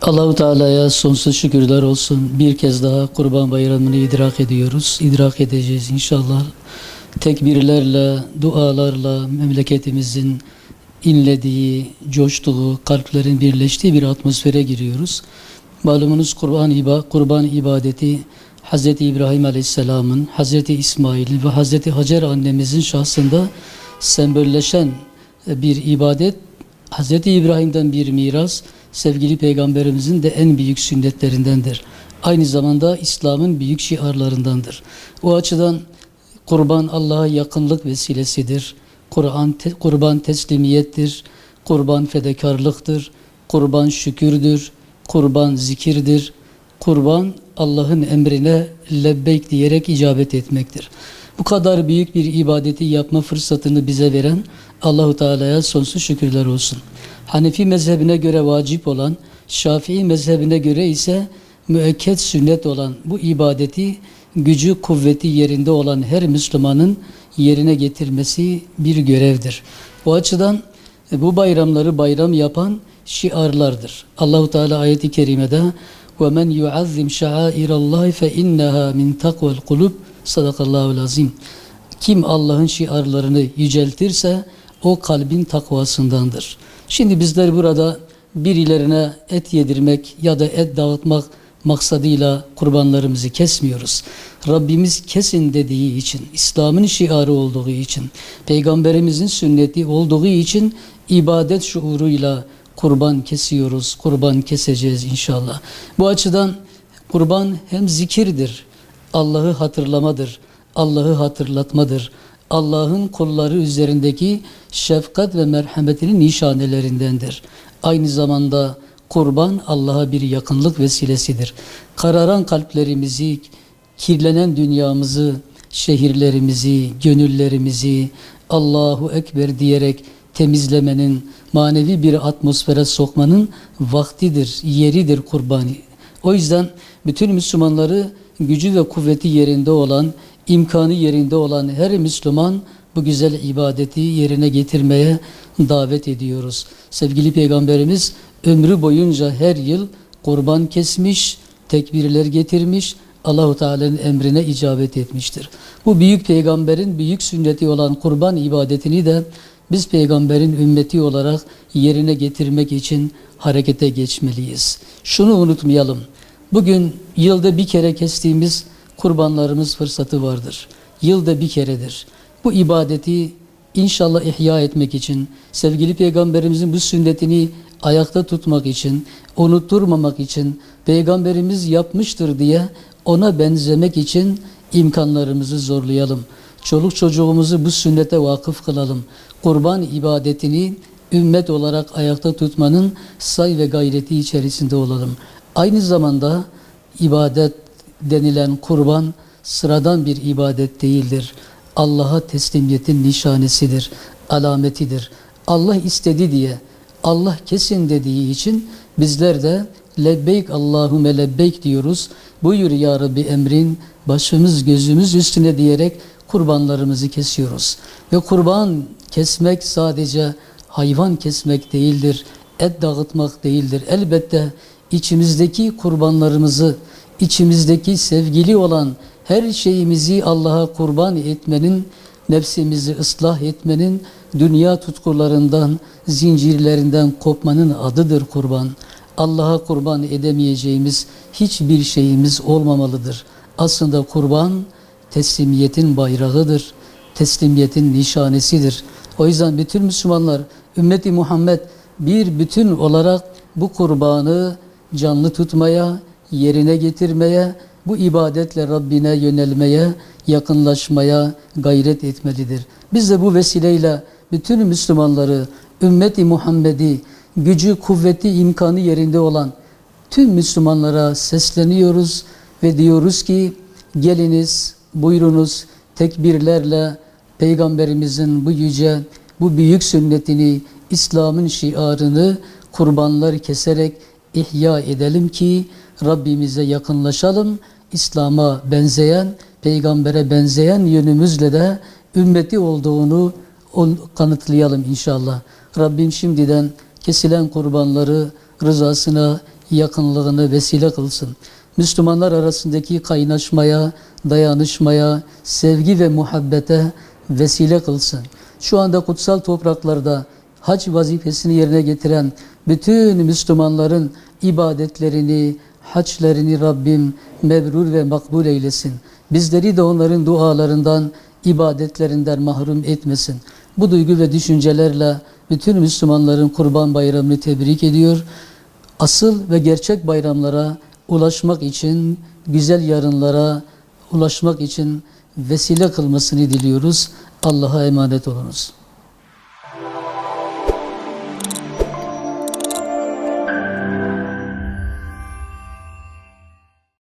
Allahu Teala'ya sonsuz şükürler olsun. Bir kez daha Kurban Bayramı'nı idrak ediyoruz. İdrak edeceğiz inşallah. Tekbirlerle, dualarla memleketimizin inlediği, coştuğu, kalplerin birleştiği bir atmosfere giriyoruz. Malumunuz kurban ibadeti Hz. İbrahim Aleyhisselam'ın, Hz. İsmail'in ve Hz. Hacer annemizin şahsında sembolleşen bir ibadet. Hz. İbrahim'den bir miras, sevgili Peygamberimizin de en büyük sünnetlerindendir. Aynı zamanda İslam'ın büyük şiarlarındandır. O açıdan kurban Allah'a yakınlık vesilesidir. Kurban teslimiyettir. Kurban fedakarlıktır. Kurban şükürdür. Kurban zikirdir. Kurban Allah'ın emrine lebbeyk diyerek icabet etmektir. Bu kadar büyük bir ibadeti yapma fırsatını bize veren Allahu Teala'ya sonsuz şükürler olsun. Hanefi mezhebine göre vacip olan, Şafii mezhebine göre ise müekked sünnet olan bu ibadeti gücü kuvveti yerinde olan her Müslümanın yerine getirmesi bir görevdir. O açıdan bu bayramları bayram yapan şiarlardır. Allahu Teala ayet-i kerimede وَمَنْ يُعَظِّمْ شَعَائِرَ اللّٰهِ فَاِنَّهَا مِنْ تَقْوَ الْقُلُوبِ Sadakallahul azim. Kim Allah'ın şiarlarını yüceltirse o kalbin takvasındandır. Şimdi bizler burada birilerine et yedirmek ya da et dağıtmak maksadıyla kurbanlarımızı kesmiyoruz. Rabbimiz kesin dediği için, İslam'ın şiarı olduğu için, Peygamberimizin sünneti olduğu için ibadet şuuruyla kurban kesiyoruz, kurban keseceğiz inşallah. Bu açıdan kurban hem zikirdir, Allah'ı hatırlamadır, Allah'ı hatırlatmadır. Allah'ın kulları üzerindeki şefkat ve merhametinin nişanelerindendir. Aynı zamanda kurban Allah'a bir yakınlık vesilesidir. Kararan kalplerimizi, kirlenen dünyamızı, şehirlerimizi, gönüllerimizi Allahu Ekber diyerek temizlemenin, manevi bir atmosfere sokmanın vaktidir, yeridir kurbanı. O yüzden bütün Müslümanları gücü ve kuvveti yerinde olan, imkanı yerinde olan her Müslüman bu güzel ibadeti yerine getirmeye davet ediyoruz. Sevgili Peygamberimiz ömrü boyunca her yıl kurban kesmiş, tekbirler getirmiş, Allahu Teala'nın emrine icabet etmiştir. Bu büyük peygamberin büyük sünneti olan kurban ibadetini de biz peygamberin ümmeti olarak yerine getirmek için harekete geçmeliyiz. Şunu unutmayalım. Bugün yılda bir kere kestiğimiz kurbanlarımız fırsatı vardır. Yılda bir keredir. Bu ibadeti inşallah ihya etmek için, sevgili Peygamberimizin bu sünnetini ayakta tutmak için, unutturmamak için, Peygamberimiz yapmıştır diye ona benzemek için imkanlarımızı zorlayalım. Çoluk çocuğumuzu bu sünnete vakıf kılalım. Kurban ibadetini ümmet olarak ayakta tutmanın say ve gayreti içerisinde olalım. Aynı zamanda ibadet denilen kurban sıradan bir ibadet değildir. Allah'a teslimiyetin nişanesidir, alametidir. Allah istedi diye, Allah kesin dediği için bizler de lebbeyk Allahümme lebbeyk diyoruz. Buyur ya Rabbi emrin, başımız gözümüz üstüne diyerek kurbanlarımızı kesiyoruz. Ve kurban kesmek sadece hayvan kesmek değildir, et dağıtmak değildir. Elbette içimizdeki kurbanlarımızı, içimizdeki sevgili olan her şeyimizi Allah'a kurban etmenin, nefsimizi ıslah etmenin, dünya tutkularından, zincirlerinden kopmanın adıdır kurban. Allah'a kurban edemeyeceğimiz hiçbir şeyimiz olmamalıdır. Aslında kurban teslimiyetin bayrağıdır, teslimiyetin nişanesidir. O yüzden bütün Müslümanlar, ümmeti Muhammed bir bütün olarak bu kurbanı canlı tutmaya, yerine getirmeye, bu ibadetle Rabbine yönelmeye, yakınlaşmaya gayret etmelidir. Biz de bu vesileyle bütün Müslümanları, ümmeti Muhammed'i, gücü, kuvveti, imkanı yerinde olan tüm Müslümanlara sesleniyoruz ve diyoruz ki geliniz, buyurunuz tekbirlerle Peygamberimizin bu yüce, bu büyük sünnetini, İslam'ın şiarını kurbanlar keserek ihya edelim ki Rabbimize yakınlaşalım. İslam'a benzeyen, peygambere benzeyen yönümüzle de ümmeti olduğunu kanıtlayalım inşallah. Rabbim şimdiden kesilen kurbanları rızasına yakınlığını vesile kılsın. Müslümanlar arasındaki kaynaşmaya, dayanışmaya, sevgi ve muhabbete vesile kılsın. Şu anda kutsal topraklarda hac vazifesini yerine getiren bütün Müslümanların ibadetlerini, haçlarını Rabbim mebrur ve makbul eylesin. Bizleri de onların dualarından, ibadetlerinden mahrum etmesin. Bu duygu ve düşüncelerle bütün Müslümanların Kurban Bayramı'nı tebrik ediyor. Asıl ve gerçek bayramlara ulaşmak için, güzel yarınlara ulaşmak için vesile kılmasını diliyoruz. Allah'a emanet olunuz.